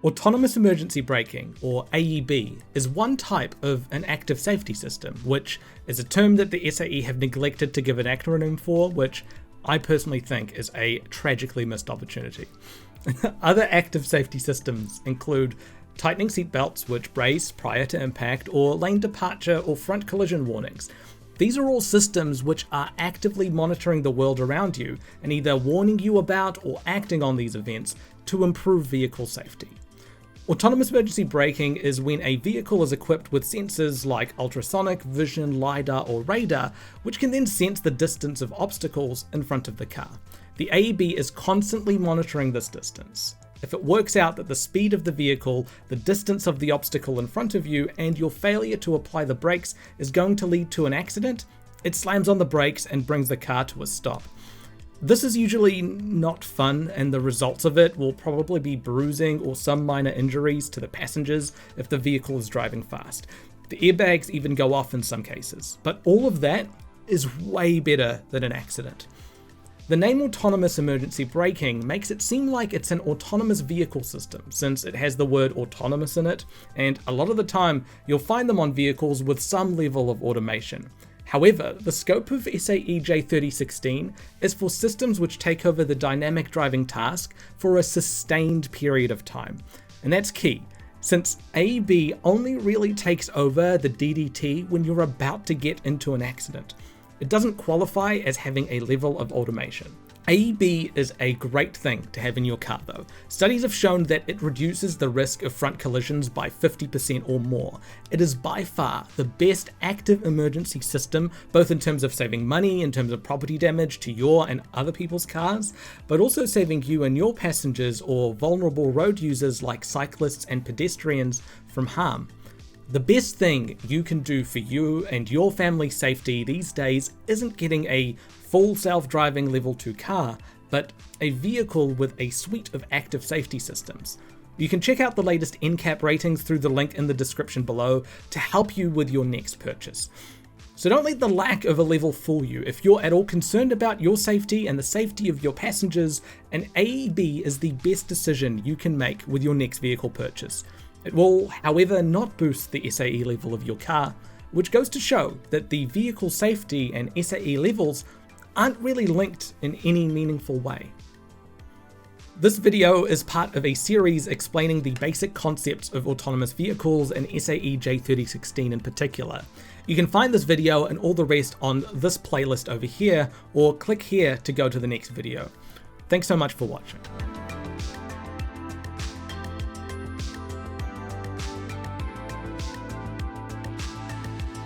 Autonomous emergency braking, or AEB, is one type of an active safety system, which is a term that the SAE have neglected to give an acronym for, which I personally think is a tragically missed opportunity. Other active safety systems include tightening seatbelts which brace prior to impact, or lane departure or front collision warnings. These are all systems which are actively monitoring the world around you and either warning you about or acting on these events to improve vehicle safety. Autonomous emergency braking is when a vehicle is equipped with sensors like ultrasonic, vision, LiDAR, or radar, which can then sense the distance of obstacles in front of the car. The AEB is constantly monitoring this distance. If it works out that the speed of the vehicle, the distance of the obstacle in front of you, and your failure to apply the brakes is going to lead to an accident, it slams on the brakes and brings the car to a stop. This is usually not fun, and the results of it will probably be bruising or some minor injuries to the passengers if the vehicle is driving fast. The airbags even go off in some cases, but all of that is way better than an accident. The name autonomous emergency braking makes it seem like it's an autonomous vehicle system, since it has the word autonomous in it, and a lot of the time you'll find them on vehicles with some level of automation. However, the scope of SAE J3016 is for systems which take over the dynamic driving task for a sustained period of time. And that's key, since AEB only really takes over the DDT when you're about to get into an accident. It doesn't qualify as having a level of automation. AEB is a great thing to have in your car though. Studies have shown that it reduces the risk of front collisions by 50% or more. It is by far the best active emergency system, both in terms of saving money, in terms of property damage to your and other people's cars, but also saving you and your passengers or vulnerable road users like cyclists and pedestrians from harm. The best thing you can do for you and your family's safety these days isn't getting a full self-driving level 2 car, but a vehicle with a suite of active safety systems. You can check out the latest NCAP ratings through the link in the description below to help you with your next purchase. So don't let the lack of a level fool you. If you're at all concerned about your safety and the safety of your passengers, an AEB is the best decision you can make with your next vehicle purchase. It will, however, not boost the SAE level of your car, which goes to show that the vehicle safety and SAE levels aren't really linked in any meaningful way. This video is part of a series explaining the basic concepts of autonomous vehicles and SAE J3016 in particular. You can find this video and all the rest on this playlist over here, or click here to go to the next video. Thanks so much for watching.